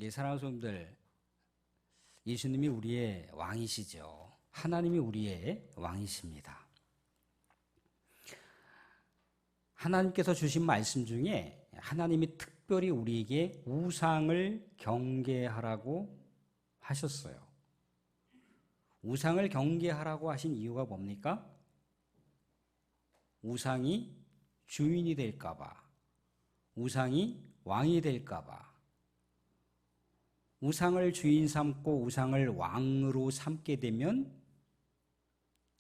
사랑하는 성도들, 예수님이 우리의 왕이시죠. 하나님이 우리의 왕이십니다. 하나님께서 주신 말씀 중에 하나님이 특별히 우리에게 우상을 경계하라고 하셨어요. 우상을 경계하라고 하신 이유가 뭡니까? 우상이 주인이 될까봐, 우상이 왕이 될까봐, 우상을 주인 삼고 우상을 왕으로 삼게 되면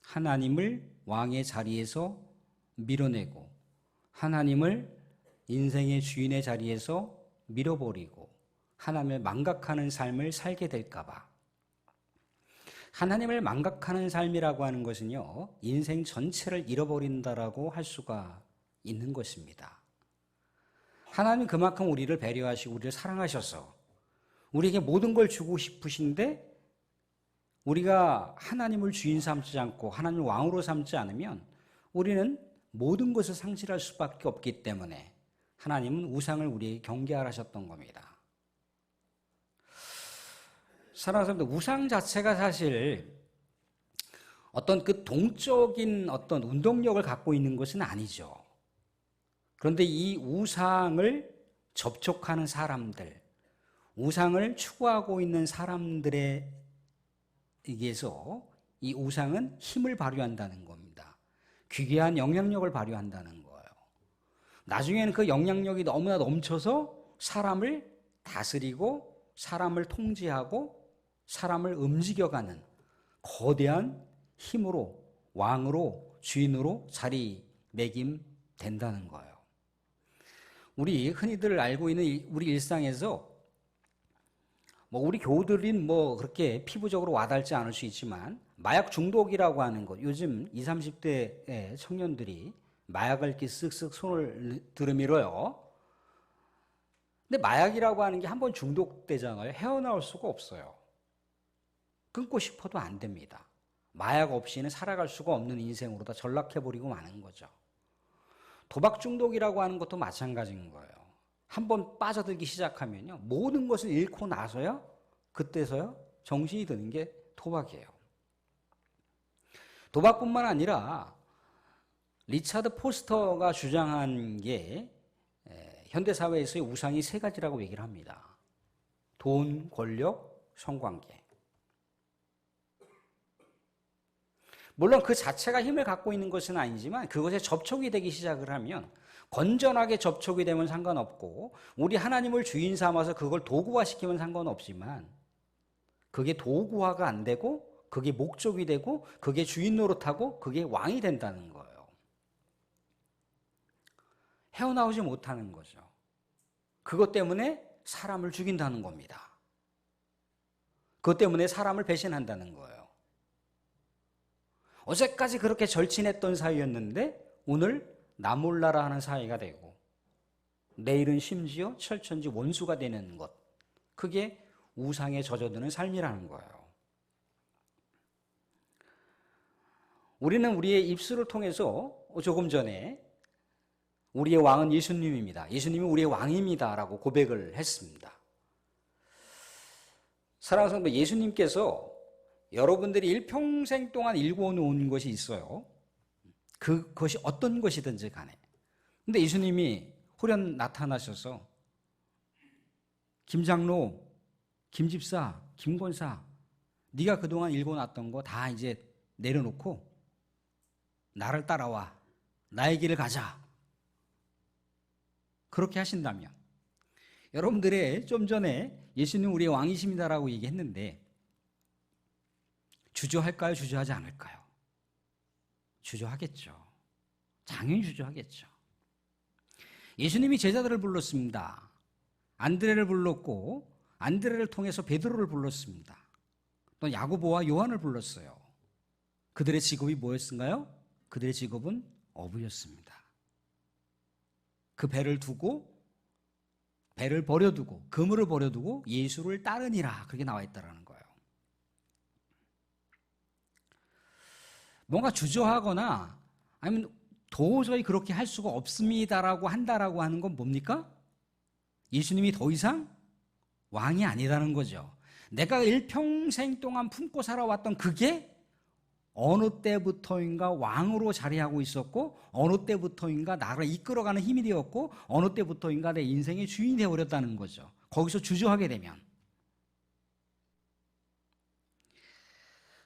하나님을 왕의 자리에서 밀어내고 하나님을 인생의 주인의 자리에서 밀어버리고 하나님을 망각하는 삶을 살게 될까봐. 하나님을 망각하는 삶이라고 하는 것은요, 인생 전체를 잃어버린다라고 할 수가 있는 것입니다. 하나님 그만큼 우리를 배려하시고 우리를 사랑하셔서 우리에게 모든 걸 주고 싶으신데 우리가 하나님을 주인 삼지 않고 하나님을 왕으로 삼지 않으면 우리는 모든 것을 상실할 수밖에 없기 때문에 하나님은 우상을 우리에게 경계하셨던 겁니다. 사랑하는 사람들, 우상 자체가 사실 어떤 그 동적인 어떤 운동력을 갖고 있는 것은 아니죠. 그런데 이 우상을 접촉하는 사람들, 우상을 추구하고 있는 사람들에 의해서 이 우상은 힘을 발휘한다는 겁니다. 귀귀한 영향력을 발휘한다는 거예요. 나중에는 그 영향력이 너무나 넘쳐서 사람을 다스리고 사람을 통제하고 사람을 움직여가는 거대한 힘으로 왕으로 주인으로 자리매김된다는 거예요. 우리 흔히들 알고 있는 우리 일상에서 우리 교우들인 그렇게 피부적으로 와닿지 않을 수 있지만 마약 중독이라고 하는 것, 요즘 20, 30대의 청년들이 마약을 이렇게 쓱쓱 손을 들이밀어요. 근데 마약이라고 하는 게 한번 중독되잖아요. 헤어나올 수가 없어요. 끊고 싶어도 안 됩니다. 마약 없이는 살아갈 수가 없는 인생으로 다 전락해버리고 마는 거죠. 도박 중독이라고 하는 것도 마찬가지인 거예요. 한번 빠져들기 시작하면요, 모든 것을 잃고 나서야 그때서야 정신이 드는 게 도박이에요. 도박뿐만 아니라 리차드 포스터가 주장한 게 현대사회에서의 우상이 세 가지라고 얘기를 합니다. 돈, 권력, 성관계. 물론 그 자체가 힘을 갖고 있는 것은 아니지만 그것에 접촉이 되기 시작을 하면, 건전하게 접촉이 되면 상관없고 우리 하나님을 주인 삼아서 그걸 도구화시키면 상관없지만 그게 도구화가 안 되고 그게 목적이 되고 그게 주인 노릇하고 그게 왕이 된다는 거예요. 헤어나오지 못하는 거죠. 그것 때문에 사람을 죽인다는 겁니다. 그것 때문에 사람을 배신한다는 거예요. 어제까지 그렇게 절친했던 사이였는데 오늘 나 몰라라 하는 사이가 되고 내일은 심지어 철천지 원수가 되는 것, 그게 우상에 젖어드는 삶이라는 거예요. 우리는 우리의 입술을 통해서 조금 전에 우리의 왕은 예수님입니다, 예수님이 우리의 왕입니다 라고 고백을 했습니다. 사랑하는 성도, 예수님께서 여러분들이 일평생 동안 읽어놓은 것이 있어요. 그것이 어떤 것이든지 간에. 근데 예수님이 호련 나타나셔서 김장로, 김집사, 김권사, 네가 그동안 읽어놨던 거 다 이제 내려놓고 나를 따라와, 나의 길을 가자, 그렇게 하신다면, 여러분들의 좀 전에 예수님 우리의 왕이십니다라고 얘기했는데 주저할까요? 주저하지 않을까요? 주저하겠죠. 당연히 주저하겠죠. 예수님이 제자들을 불렀습니다. 안드레를 불렀고 안드레를 통해서 베드로를 불렀습니다. 또 야고보와 요한을 불렀어요. 그들의 직업이 뭐였을까요? 그들의 직업은 어부였습니다. 그 배를 버려두고 그물을 버려두고 예수를 따르니라, 그렇게 나와 있다라는 거예요. 뭔가 주저하거나 아니면 도저히 그렇게 할 수가 없습니다라고 한다라고 하는 건 뭡니까? 예수님이 더 이상 왕이 아니라는 거죠. 내가 일평생 동안 품고 살아왔던 그게 어느 때부터인가 왕으로 자리하고 있었고, 어느 때부터인가 나를 이끌어가는 힘이 되었고, 어느 때부터인가 내 인생의 주인이 되어버렸다는 거죠. 거기서 주저하게 되면.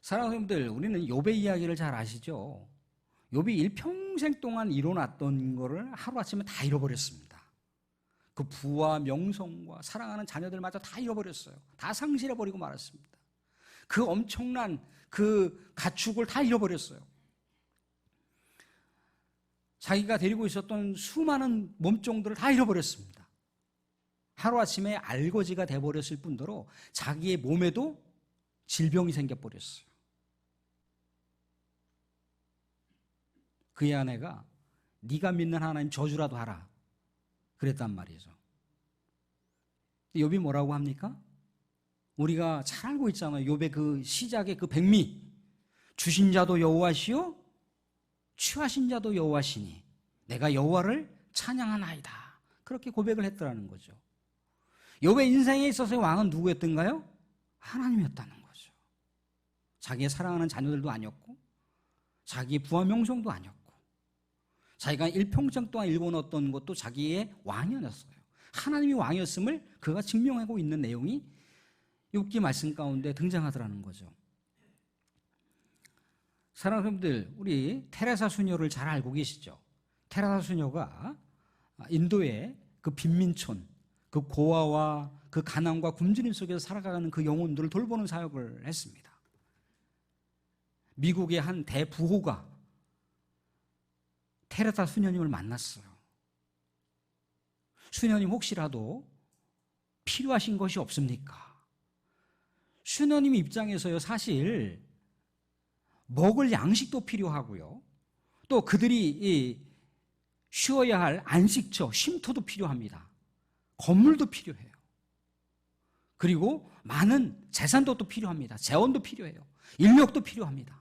사랑하는 여러분들, 우리는 욥의 이야기를 잘 아시죠? 욥이 일평생 동안 이뤄놨던 거를 하루아침에 다 잃어버렸습니다. 그 부와 명성과 사랑하는 자녀들마저 다 잃어버렸어요. 다 상실해버리고 말았습니다. 그 엄청난 그 가축을 다 잃어버렸어요. 자기가 데리고 있었던 수많은 몸종들을 다 잃어버렸습니다. 하루아침에 알거지가 돼버렸을 뿐더러 자기의 몸에도 질병이 생겨버렸어요. 그의 아내가 네가 믿는 하나님 저주라도 하라 그랬단 말이죠. 욥이 뭐라고 합니까? 우리가 잘 알고 있잖아요. 욥의 그 시작의 그 백미, 주신 자도 여호와시요 취하신 자도 여호와시니 내가 여호와를 찬양하나이다. 그렇게 고백을 했더라는 거죠. 욥의 인생에 있어서의 왕은 누구였던가요? 하나님이었다는 거죠. 자기의 사랑하는 자녀들도 아니었고, 자기의 부와 명성도 아니었고, 자기가 일평생 동안 일궈놓았던 것도 자기의 왕이었어요. 하나님이 왕이었음을 그가 증명하고 있는 내용이 욥기 말씀 가운데 등장하더라는 거죠. 사랑하는 분들, 우리 테레사 수녀를 잘 알고 계시죠? 테레사 수녀가 인도의 그 빈민촌, 그 고아와 그 가난과 굶주림 속에서 살아가는 그 영혼들을 돌보는 사역을 했습니다. 미국의 한 대부호가 테레사 수녀님을 만났어요. 수녀님 혹시라도 필요하신 것이 없습니까? 수녀님 입장에서요, 사실 먹을 양식도 필요하고요, 또 그들이 쉬어야 할 안식처, 쉼터도 필요합니다. 건물도 필요해요. 그리고 많은 재산도 또 필요합니다. 재원도 필요해요. 인력도 필요합니다.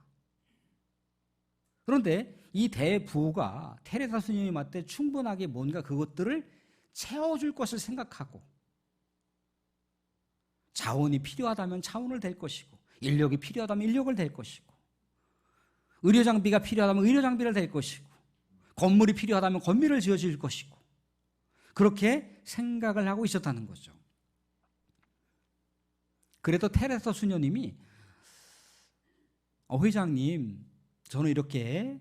그런데 이 대부가 테레사 수녀님한테 충분하게 뭔가 그것들을 채워줄 것을 생각하고, 자원이 필요하다면 자원을 댈 것이고, 인력이 필요하다면 인력을 댈 것이고, 의료장비가 필요하다면 의료장비를 댈 것이고, 건물이 필요하다면 건물을 지어줄 것이고, 그렇게 생각을 하고 있었다는 거죠. 그래도 테레사 수녀님이 회장님, 저는 이렇게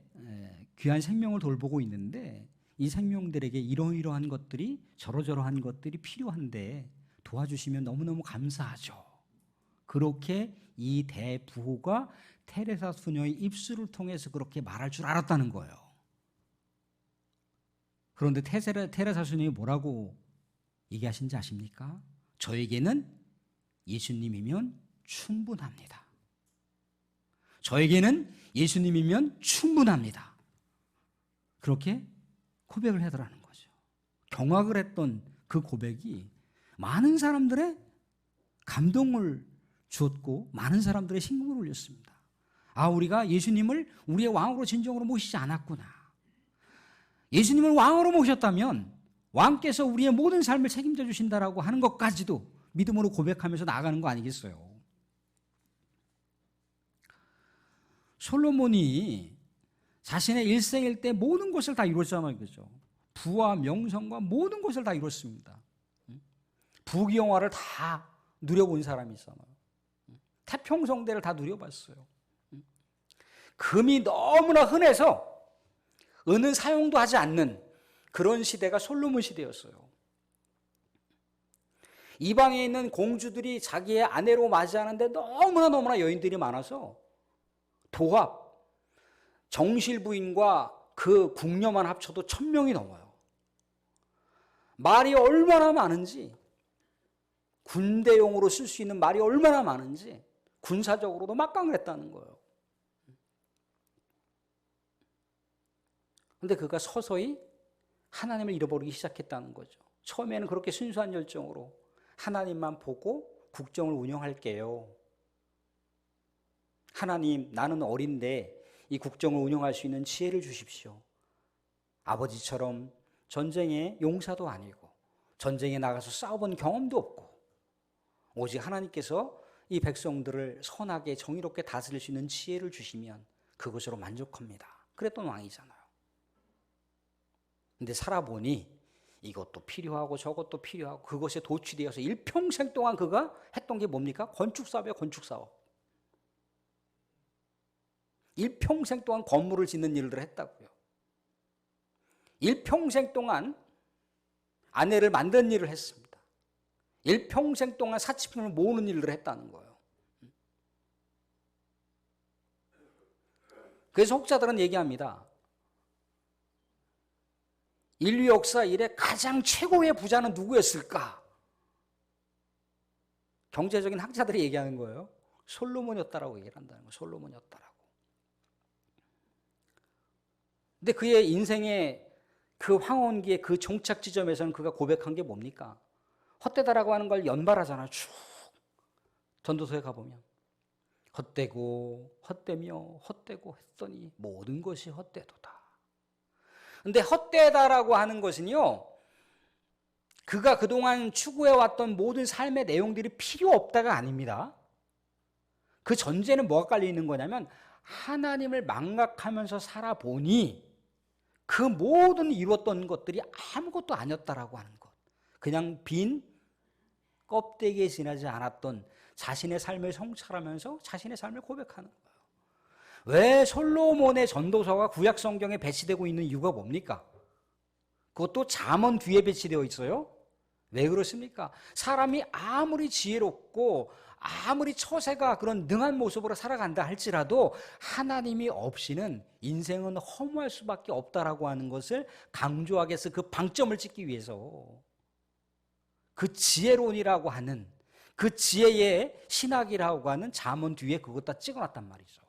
귀한 생명을 돌보고 있는데 이 생명들에게 이러이러한 것들이, 저러저러한 것들이 필요한데 도와주시면 너무너무 감사하죠. 그렇게 이 대부호가 테레사 수녀의 입술을 통해서 그렇게 말할 줄 알았다는 거예요. 그런데 테레사 수녀이 뭐라고 얘기하신지 아십니까? 저에게는 예수님이면 충분합니다. 저에게는 예수님이면 충분합니다. 그렇게 고백을 하더라는 거죠. 경악을 했던 그 고백이 많은 사람들의 감동을 주었고, 많은 사람들의 심금을 울렸습니다. 아, 우리가 예수님을 우리의 왕으로 진정으로 모시지 않았구나. 예수님을 왕으로 모셨다면 왕께서 우리의 모든 삶을 책임져 주신다라고 하는 것까지도 믿음으로 고백하면서 나아가는 거 아니겠어요? 솔로몬이 자신의 일생일 때 모든 것을 다 이뤘잖아요. 그죠? 부와 명성과 모든 것을 다 이뤘습니다. 부귀영화를 다 누려본 사람이 있잖아요. 태평성대를 다 누려봤어요. 금이 너무나 흔해서 은은 사용도 하지 않는 그런 시대가 솔로몬 시대였어요. 이방에 있는 공주들이 자기의 아내로 맞이하는데 너무나 여인들이 많아서 도합, 정실부인과 그 궁녀만 합쳐도 1000명이 넘어요. 말이 얼마나 많은지, 군대용으로 쓸 수 있는 말이 얼마나 많은지 군사적으로도 막강을 했다는 거예요. 그런데 그가 서서히 하나님을 잃어버리기 시작했다는 거죠. 처음에는 그렇게 순수한 열정으로 하나님만 보고 국정을 운영할게요. 하나님, 나는 어린데 이 국정을 운영할 수 있는 지혜를 주십시오. 아버지처럼 전쟁의 용사도 아니고 전쟁에 나가서 싸워본 경험도 없고 오직 하나님께서 이 백성들을 선하게 정의롭게 다스릴 수 있는 지혜를 주시면 그것으로 만족합니다. 그랬던 왕이잖아요. 근데 살아보니 이것도 필요하고 저것도 필요하고 그것에 도취되어서 일평생 동안 그가 했던 게 뭡니까? 건축사업이에요. 건축사업. 일평생 동안 건물을 짓는 일들을 했다고요. 일평생 동안 아내를 만드는 일을 했습니다. 일평생 동안 사치품을 모으는 일들을 했다는 거예요. 그래서 혹자들은 얘기합니다. 인류 역사 이래 가장 최고의 부자는 누구였을까? 경제적인 학자들이 얘기하는 거예요. 솔로몬이었다라고 얘기를 한다는 거예요. 솔로몬이었다라고. 근데 그의 인생의 그 황혼기의 그 종착 지점에서는 그가 고백한 게 뭡니까? 헛되다라고 하는 걸 연발하잖아요. 쭉 전도서에 가보면 헛되고 헛되며 헛되고 했더니 모든 것이 헛되도다. 근데 헛되다라고 하는 것은요, 그가 그동안 추구해왔던 모든 삶의 내용들이 필요 없다가 아닙니다. 그 전제는 뭐가 깔려 있는 거냐면 하나님을 망각하면서 살아보니 그 모든 이뤘던 것들이 아무것도 아니었다라고 하는 것. 그냥 빈 껍데기에 지나지 않았던 자신의 삶을 성찰하면서 자신의 삶을 고백하는 거예요. 왜 솔로몬의 전도서가 구약 성경에 배치되고 있는 이유가 뭡니까? 그것도 잠언 뒤에 배치되어 있어요. 왜 그렇습니까? 사람이 아무리 지혜롭고 아무리 처세가 그런 능한 모습으로 살아간다 할지라도 하나님이 없이는 인생은 허무할 수밖에 없다라고 하는 것을 강조하기 위해서 그 방점을 찍기 위해서 그 지혜론이라고 하는 그 지혜의 신학이라고 하는 잠언 뒤에 그것 다 찍어놨단 말이죠.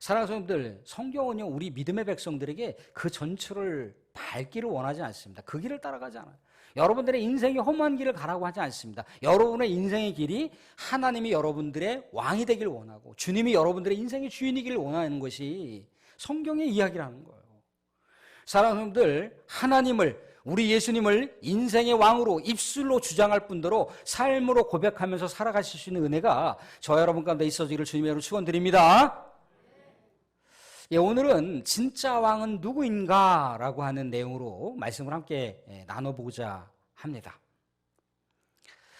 사랑하는 성도들, 성경은요 우리 믿음의 백성들에게 그 전철을 밟기를 원하지 않습니다. 그 길을 따라가지 않아요. 여러분들의 인생이 험한 길을 가라고 하지 않습니다. 여러분의 인생의 길이 하나님이 여러분들의 왕이 되길 원하고 주님이 여러분들의 인생의 주인이길 원하는 것이 성경의 이야기라는 거예요. 사랑하는 성도들, 하나님을 우리 예수님을 인생의 왕으로 입술로 주장할 뿐더러 삶으로 고백하면서 살아가실 수 있는 은혜가 저 여러분 가운데 있어지기를 주님의 이름으로 축원드립니다. 예, 오늘은 진짜 왕은 누구인가? 라고 하는 내용으로 말씀을 함께 나눠보고자 합니다.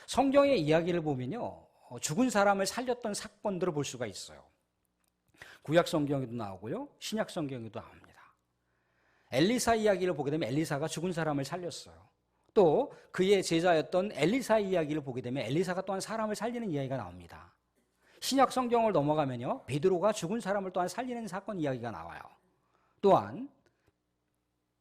성경의 이야기를 보면요, 죽은 사람을 살렸던 사건들을 볼 수가 있어요. 구약 성경에도 나오고요, 신약 성경에도 나옵니다. 엘리사 이야기를 보게 되면 엘리사가 죽은 사람을 살렸어요. 또 그의 제자였던 엘리사 이야기를 보게 되면 엘리사가 또한 사람을 살리는 이야기가 나옵니다. 신약 성경을 넘어가면요, 베드로가 죽은 사람을 또한 살리는 사건 이야기가 나와요. 또한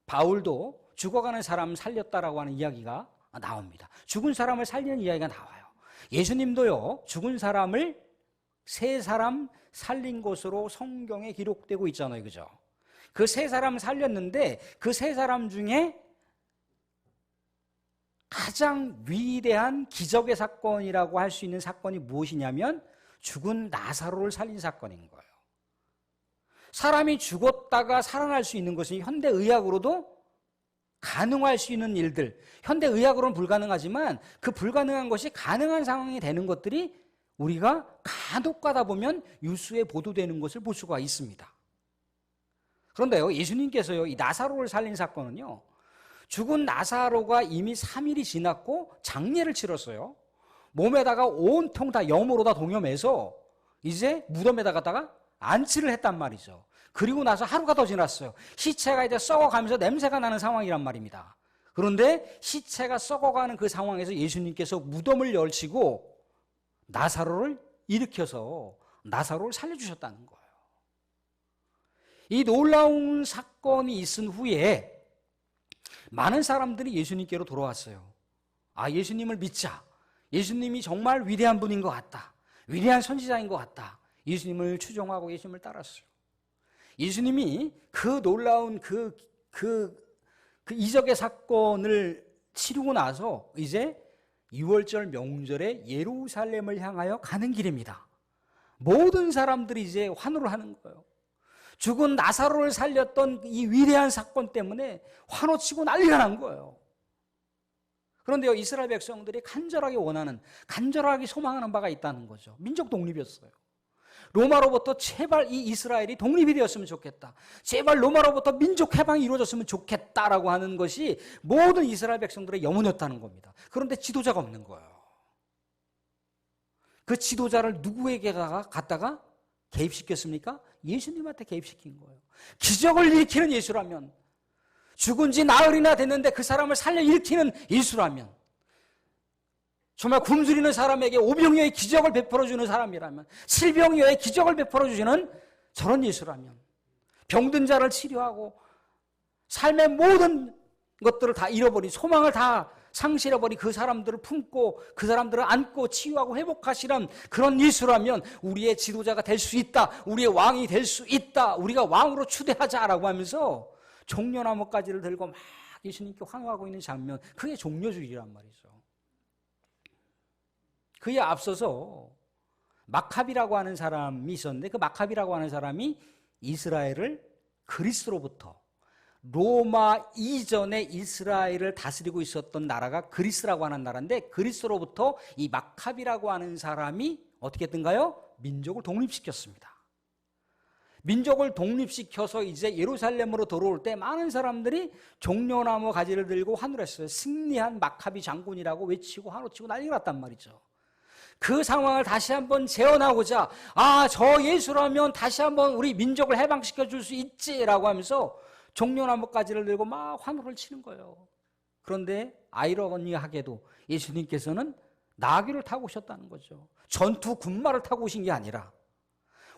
바울도 죽어가는 사람 살렸다라고 하는 이야기가 나옵니다. 죽은 사람을 살리는 이야기가 나와요. 예수님도요, 죽은 사람을 세 사람 살린 것으로 성경에 기록되고 있잖아요. 그죠? 그 세 사람 살렸는데 그 세 사람 중에 가장 위대한 기적의 사건이라고 할 수 있는 사건이 무엇이냐면 죽은 나사로를 살린 사건인 거예요. 사람이 죽었다가 살아날 수 있는 것이 현대의학으로도 가능할 수 있는 일들, 현대의학으로는 불가능하지만 그 불가능한 것이 가능한 상황이 되는 것들이 우리가 간혹 가다 보면 뉴스에 보도되는 것을 볼 수가 있습니다. 그런데요, 예수님께서요, 이 나사로를 살린 사건은요, 죽은 나사로가 이미 3일이 지났고 장례를 치렀어요. 몸에다가 온통 다 염으로 다 동여매서 이제 무덤에다가 안치를 했단 말이죠. 그리고 나서 하루가 더 지났어요. 시체가 이제 썩어가면서 냄새가 나는 상황이란 말입니다. 그런데 시체가 썩어가는 그 상황에서 예수님께서 무덤을 열치고 나사로를 일으켜서 나사로를 살려주셨다는 거예요. 이 놀라운 사건이 있은 후에 많은 사람들이 예수님께로 돌아왔어요. 아, 예수님을 믿자. 예수님이 정말 위대한 분인 것 같다. 위대한 선지자인 것 같다. 예수님을 추종하고 예수님을 따랐어요. 예수님이 그 놀라운 그 이적의 사건을 치르고 나서 이제 6월절 명절에 예루살렘을 향하여 가는 길입니다. 모든 사람들이 이제 환호를 하는 거예요. 죽은 나사로를 살렸던 이 위대한 사건 때문에 환호치고 난리가 난 거예요. 그런데요, 이스라엘 백성들이 간절하게 원하는, 간절하게 소망하는 바가 있다는 거죠. 민족 독립이었어요. 로마로부터 제발 이 이스라엘이 독립이 되었으면 좋겠다. 제발 로마로부터 민족 해방이 이루어졌으면 좋겠다라고 하는 것이 모든 이스라엘 백성들의 염원이었다는 겁니다. 그런데 지도자가 없는 거예요. 그 지도자를 누구에게 갖다가 개입시켰습니까? 예수님한테 개입시킨 거예요. 기적을 일으키는 예수라면, 죽은 지 나흘이나 됐는데 그 사람을 살려 일으키는 예수라면, 정말 굶주리는 사람에게 오병이어의 기적을 베풀어주는 사람이라면, 실병이어의 기적을 베풀어주시는 저런 예수라면, 병든 자를 치료하고 삶의 모든 것들을 다 잃어버린, 소망을 다 상실해버린 그 사람들을 품고 그 사람들을 안고 치유하고 회복하시는 그런 예수라면 우리의 지도자가 될 수 있다, 우리의 왕이 될 수 있다, 우리가 왕으로 추대하자라고 하면서 종려나무가지를 들고 막 예수님께 환호하고 있는 장면, 그게 종려주의란 말이죠. 그에 앞서서 마카비라고 하는 사람이 있었는데, 그 마카비라고 하는 사람이 이스라엘을 그리스로부터, 로마 이전에 이스라엘을 다스리고 있었던 나라가 그리스라고 하는 나라인데, 그리스로부터 이 마카비라고 하는 사람이 어떻게 했던가요? 민족을 독립시켰습니다. 민족을 독립시켜서 이제 예루살렘으로 들어올 때 많은 사람들이 종려나무 가지를 들고 환호했어요. 승리한 마카비 장군이라고 외치고 환호치고 난리가 났단 말이죠. 그 상황을 다시 한번 재현하고자, 저 예수라면 다시 한번 우리 민족을 해방시켜 줄 수 있지라고 하면서 종려나무 가지를 들고 막 환호를 치는 거예요. 그런데 아이러니하게도 예수님께서는 나귀를 타고 오셨다는 거죠. 전투 군마를 타고 오신 게 아니라,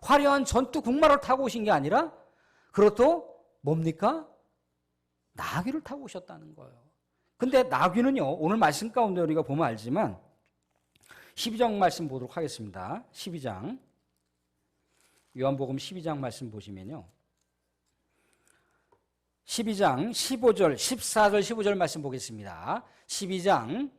화려한 전투 군마를 타고 오신 게 아니라, 그것도 뭡니까? 나귀를 타고 오셨다는 거예요. 근데 나귀는요, 오늘 말씀 가운데 우리가 보면 알지만 12장 말씀 보도록 하겠습니다. 12장, 요한복음 12장 말씀 보시면요, 12장 15절, 14절, 15절 말씀 보겠습니다. 12장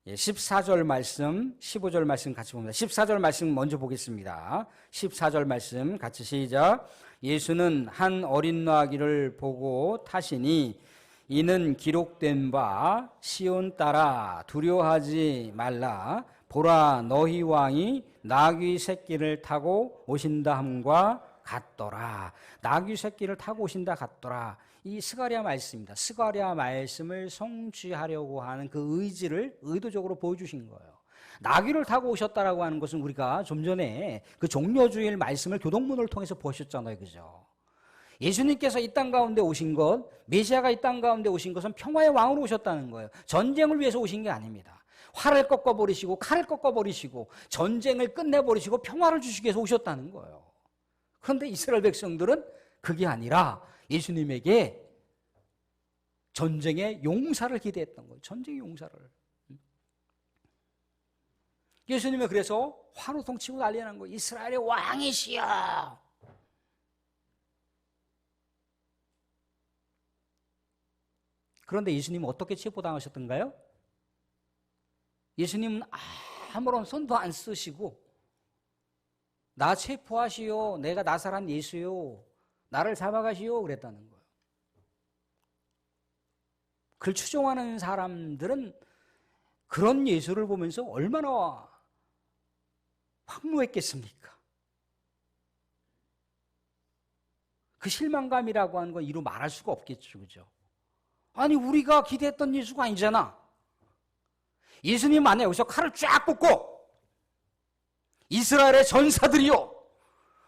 14절 말씀, 15절 말씀 같이 봅니다. 14절 말씀 먼저 보겠습니다. 14절 말씀 같이 시작. 예수는 한 어린 나귀를 보고 타시니 이는 기록된 바 시온 딸아 두려워하지 말라, 보라 너희 왕이 나귀 새끼를 타고 오신다 함과 같더라. 나귀 새끼를 타고 오신다 같더라. 이 스가랴 말씀입니다. 스가랴 말씀을 성취하려고 하는 그 의지를 의도적으로 보여주신 거예요. 나귀를 타고 오셨다라고 하는 것은 우리가 좀 전에 그 종려주일 말씀을 교동문을 통해서 보셨잖아요, 그죠? 예수님께서 이 땅 가운데 오신 것, 메시아가 이 땅 가운데 오신 것은 평화의 왕으로 오셨다는 거예요. 전쟁을 위해서 오신 게 아닙니다. 활을 꺾어버리시고 칼을 꺾어버리시고 전쟁을 끝내버리시고 평화를 주시기 위해서 오셨다는 거예요. 그런데 이스라엘 백성들은 그게 아니라 예수님에게 전쟁의 용사를 기대했던 거예요. 전쟁의 용사를. 예수님은 그래서 환호성 치고 난리나는 거예요. 이스라엘의 왕이시여. 그런데 예수님은 어떻게 체포당하셨던가요? 예수님은 아무런 손도 안 쓰시고, 나 체포하시오, 내가 나사란 예수요, 나를 잡아가시오 그랬다는 거예요. 그를 추종하는 사람들은 그런 예수를 보면서 얼마나 황무했겠습니까? 그 실망감이라고 하는 건 이루 말할 수가 없겠죠, 그죠? 아니, 우리가 기대했던 예수가 아니잖아. 예수님 안에 여기서 칼을 쫙 꽂고 이스라엘의 전사들이요,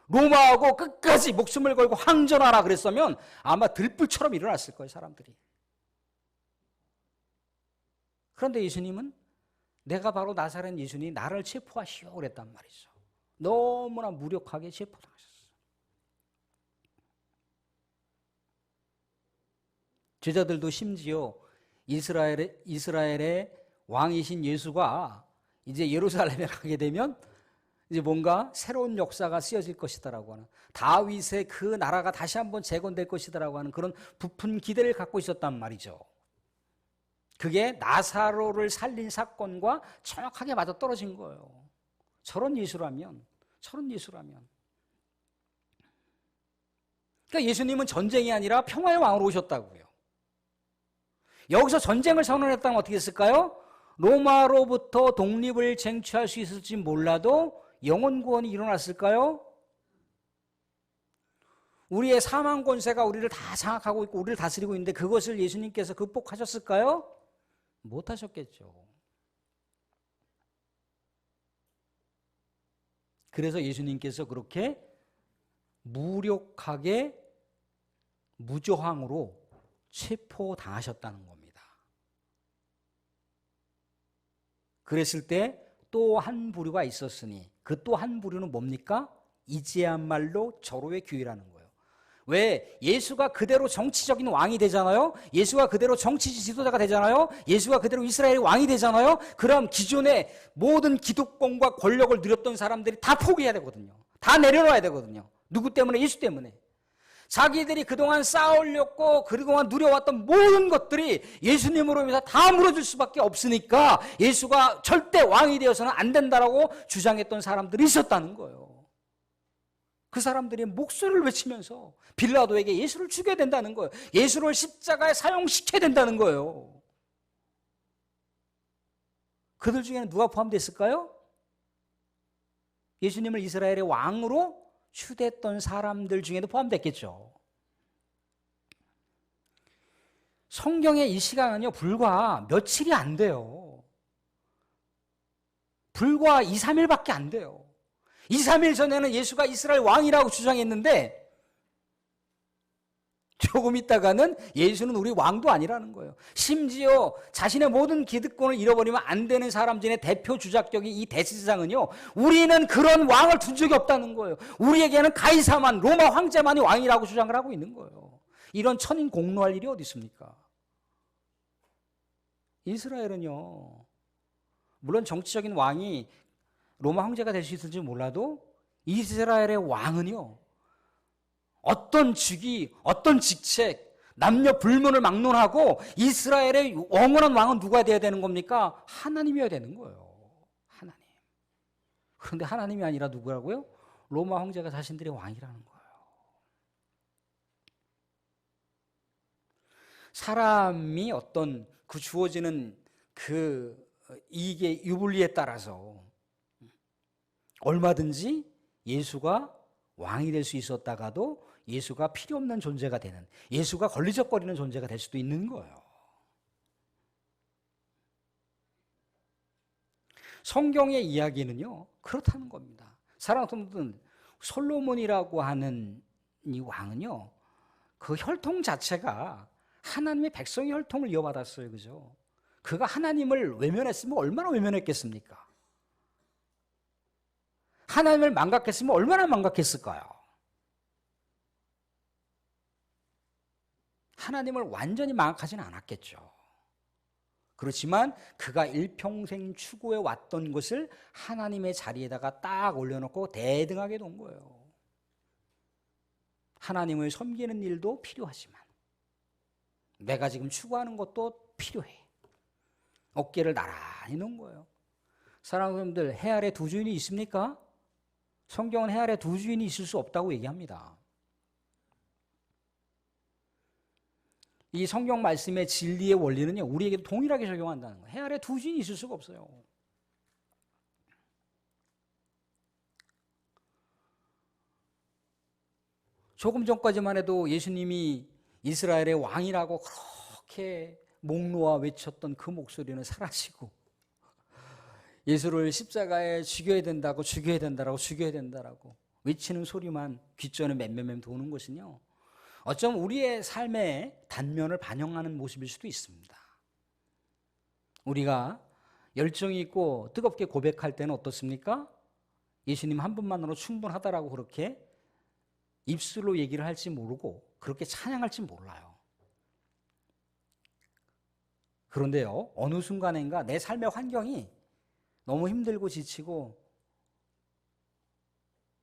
로마하고 끝까지 목숨을 걸고 항전하라 그랬으면 아마 들불처럼 일어났을 거예요, 사람들이. 그런데 예수님은 내가 바로 나사렛 예수님, 나를 체포하시오 그랬단 말이죠. 너무나 무력하게 체포당하셨어요. 제자들도 심지어 이스라엘의 왕이신 예수가 이제 예루살렘에 가게 되면 이제 뭔가 새로운 역사가 쓰여질 것이다라고 하는, 다윗의 그 나라가 다시 한번 재건될 것이다라고 하는 그런 부푼 기대를 갖고 있었단 말이죠. 그게 나사로를 살린 사건과 정확하게 맞아떨어진 거예요. 저런 예수라면. 그러니까 예수님은 전쟁이 아니라 평화의 왕으로 오셨다고요. 여기서 전쟁을 선언했다면 어떻게 했을까요? 로마로부터 독립을 쟁취할 수 있을지 몰라도 영혼 구원이 일어났을까요? 우리의 사망 권세가 우리를 다 장악하고 있고 우리를 다스리고 있는데 그것을 예수님께서 극복하셨을까요? 못하셨겠죠. 그래서 예수님께서 그렇게 무력하게 무저항으로 체포당하셨다는 겁니다. 그랬을 때 또 한 부류가 있었으니 그 또 한 부류는 뭡니까? 이제야말로 절호의 기회라는 거예요. 왜? 예수가 그대로 정치적인 왕이 되잖아요. 예수가 그대로 정치 지도자가 되잖아요. 예수가 그대로 이스라엘의 왕이 되잖아요. 그럼 기존의 모든 기득권과 권력을 누렸던 사람들이 다 포기해야 되거든요. 다 내려놔야 되거든요. 누구 때문에? 예수 때문에. 자기들이 그동안 쌓아올렸고 그동안 누려왔던 모든 것들이 예수님으로 인해서 다 무너질 수밖에 없으니까 예수가 절대 왕이 되어서는 안 된다라고 주장했던 사람들이 있었다는 거예요. 그 사람들이 목소리를 외치면서 빌라도에게 예수를 죽여야 된다는 거예요. 예수를 십자가에 사형시켜야 된다는 거예요. 그들 중에는 누가 포함됐을까요? 예수님을 이스라엘의 왕으로 추대했던 사람들 중에도 포함됐겠죠. 성경의 이 시간은요, 불과 며칠이 안 돼요. 불과 2, 3일밖에 안 돼요. 2, 3일 전에는 예수가 이스라엘 왕이라고 주장했는데 조금 있다가는 예수는 우리 왕도 아니라는 거예요. 심지어 자신의 모든 기득권을 잃어버리면 안 되는 사람 중에 대표 주작적인 이 대제사장은요, 우리는 그런 왕을 둔 적이 없다는 거예요. 우리에게는 가이사만, 로마 황제만이 왕이라고 주장을 하고 있는 거예요. 이런 천인 공로할 일이 어디 있습니까? 이스라엘은요, 물론 정치적인 왕이 로마 황제가 될 수 있을지 몰라도 이스라엘의 왕은요, 어떤 직위, 어떤 직책, 남녀 불문을 막론하고 이스라엘의 영원한 왕은 누가 돼야 되는 겁니까? 하나님이어야 되는 거예요. 하나님. 그런데 하나님이 아니라 누구라고요? 로마 황제가 자신들의 왕이라는 거예요. 사람이 어떤 그 주어지는 그 이익의 유불리에 따라서 얼마든지 예수가 왕이 될 수 있었다가도 예수가 필요 없는 존재가 되는, 예수가 걸리적거리는 존재가 될 수도 있는 거예요. 성경의 이야기는요, 그렇다는 겁니다. 사랑하는 분들, 솔로몬이라고 하는 이 왕은요, 그 혈통 자체가 하나님의 백성의 혈통을 이어받았어요. 그죠? 그가 하나님을 외면했으면 얼마나 외면했겠습니까? 하나님을 망각했으면 얼마나 망각했을까요? 하나님을 완전히 망각하지는 않았겠죠. 그렇지만 그가 일평생 추구해 왔던 것을 하나님의 자리에다가 딱 올려놓고 대등하게 둔 거예요. 하나님을 섬기는 일도 필요하지만 내가 지금 추구하는 것도 필요해. 어깨를 나란히 놓은 거예요. 사랑하는 여러분들, 해 아래 두 주인이 있습니까? 성경은 해 아래 두 주인이 있을 수 없다고 얘기합니다. 이 성경 말씀의 진리의 원리는요, 우리에게도 동일하게 적용한다는 거예요. 해 아래 두 주인이 있을 수가 없어요. 조금 전까지만 해도 예수님이 이스라엘의 왕이라고 그렇게 목 놓아 외쳤던 그 목소리는 사라지고, 예수를 십자가에 죽여야 된다고, 죽여야 된다라고, 죽여야 된다라고 외치는 소리만 귓전에 맴맴 도는 것은요, 어쩌면 우리의 삶의 단면을 반영하는 모습일 수도 있습니다. 우리가 열정이 있고 뜨겁게 고백할 때는 어떻습니까? 예수님 한 분만으로 충분하다라고 그렇게 입술로 얘기를 할지 모르고 그렇게 찬양할지 몰라요. 그런데요, 어느 순간인가 내 삶의 환경이 너무 힘들고 지치고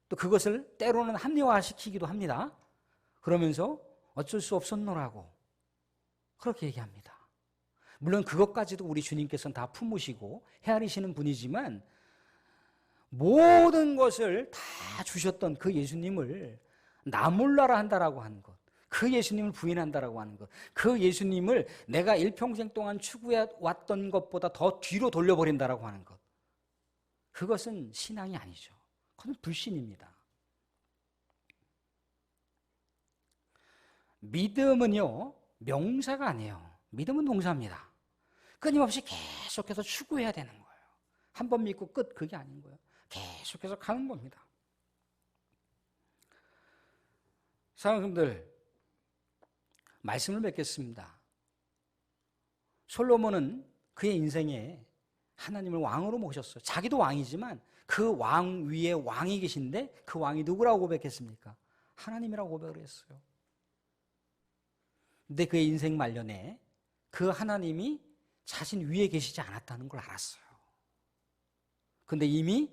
또 그것을 때로는 합리화시키기도 합니다. 그러면서 어쩔 수 없었노라고 그렇게 얘기합니다. 물론 그것까지도 우리 주님께서는 다 품으시고 헤아리시는 분이지만 모든 것을 다 주셨던 그 예수님을 나몰라라 한다라고 하는 것, 그 예수님을 부인한다라고 하는 것, 그 예수님을 내가 일평생 동안 추구해 왔던 것보다 더 뒤로 돌려버린다라고 하는 것, 그것은 신앙이 아니죠. 그건 불신입니다. 믿음은요, 명사가 아니에요. 믿음은 동사입니다. 끊임없이 계속해서 추구해야 되는 거예요. 한 번 믿고 끝, 그게 아닌 거예요. 계속해서 가는 겁니다. 사랑하는 분들, 말씀을 맺겠습니다. 솔로몬은 그의 인생에 하나님을 왕으로 모셨어요. 자기도 왕이지만 그 왕 위에 왕이 계신데 그 왕이 누구라고 고백했습니까? 하나님이라고 고백을 했어요. 근데 그의 인생 말년에 그 하나님이 자신 위에 계시지 않았다는 걸 알았어요. 근데 이미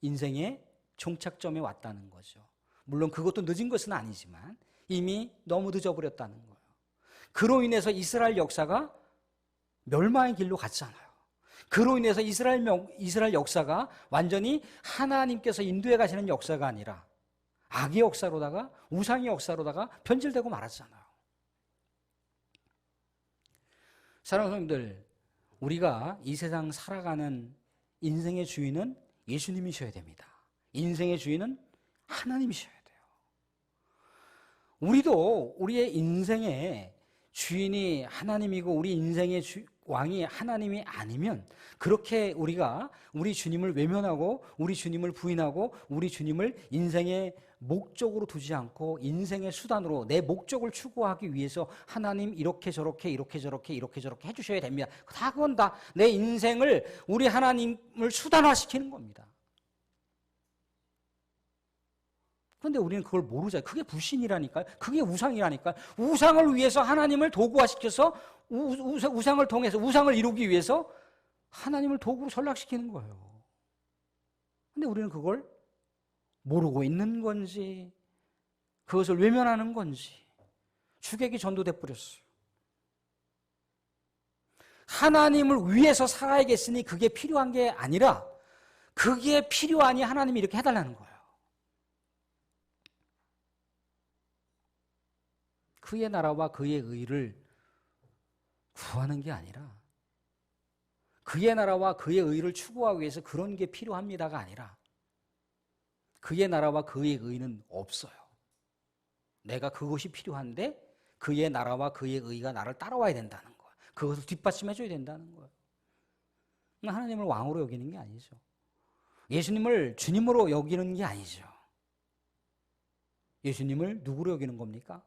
인생의 종착점에 왔다는 거죠. 물론 그것도 늦은 것은 아니지만 이미 너무 늦어버렸다는 거예요. 그로 인해서 이스라엘 역사가 멸망의 길로 갔잖아요. 그로 인해서 이스라엘 역사가 완전히 하나님께서 인도해 가시는 역사가 아니라 악의 역사로다가 우상의 역사로다가 변질되고 말았잖아요. 사랑하는 성도님들, 우리가 이 세상 살아가는 인생의 주인은 예수님이셔야 됩니다. 인생의 주인은 하나님이셔야 돼요. 우리도 우리의 인생의 주인이 하나님이고 우리 인생의 왕이 하나님이 아니면 그렇게 우리가 우리 주님을 외면하고 우리 주님을 부인하고 우리 주님을 인생의 목적으로 두지 않고 인생의 수단으로 내 목적을 추구하기 위해서 하나님 이렇게 저렇게 해주셔야 됩니다. 그건 다 내 인생을 우리 하나님을 수단화시키는 겁니다. 그런데 우리는 그걸 모르잖아요. 그게 불신이라니까요. 그게 우상이라니까요. 우상을 위해서 하나님을 도구화시켜서 우상을 통해서 우상을 이루기 위해서 하나님을 도구로 전락시키는 거예요. 그런데 우리는 그걸 모르고 있는 건지 그것을 외면하는 건지 주객이 전도돼 버렸어요. 하나님을 위해서 살아야겠으니 그게 필요한 게 아니라 그게 필요하니 하나님이 이렇게 해달라는 거예요. 그의 나라와 그의 의를 구하는 게 아니라 그의 나라와 그의 의를 추구하기 위해서 그런 게 필요합니다가 아니라 그의 나라와 그의 의는 없어요. 내가 그것이 필요한데 그의 나라와 그의 의가 나를 따라와야 된다는 거예요. 그것을 뒷받침해줘야 된다는 거예요. 하나님을 왕으로 여기는 게 아니죠. 예수님을 주님으로 여기는 게 아니죠. 예수님을 누구로 여기는 겁니까?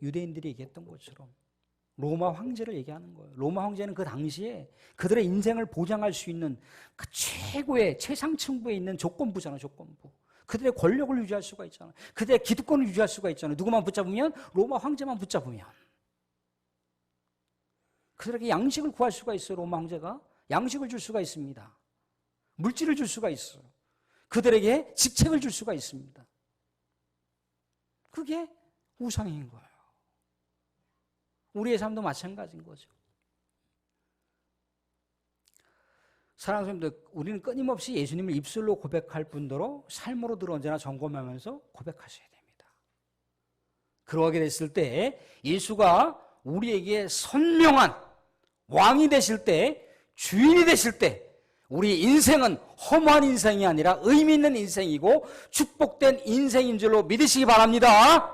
유대인들이 얘기했던 것처럼 로마 황제를 얘기하는 거예요. 로마 황제는 그 당시에 그들의 인생을 보장할 수 있는 그 최고의 최상층부에 있는 조건부잖아요. 조건부. 그들의 권력을 유지할 수가 있잖아요. 그들의 기득권을 유지할 수가 있잖아요. 누구만 붙잡으면? 로마 황제만 붙잡으면. 그들에게 양식을 구할 수가 있어요. 로마 황제가 양식을 줄 수가 있습니다. 물질을 줄 수가 있어요. 그들에게 직책을 줄 수가 있습니다. 그게 우상인 거예요. 우리의 삶도 마찬가지인 거죠. 사랑하는 성도들, 우리는 끊임없이 예수님을 입술로 고백할 뿐더러 삶으로도 언제나 점검하면서 고백하셔야 됩니다. 그러하게 됐을 때 예수가 우리에게 선명한 왕이 되실 때, 주인이 되실 때 우리 인생은 허무한 인생이 아니라 의미 있는 인생이고 축복된 인생인 줄로 믿으시기 바랍니다.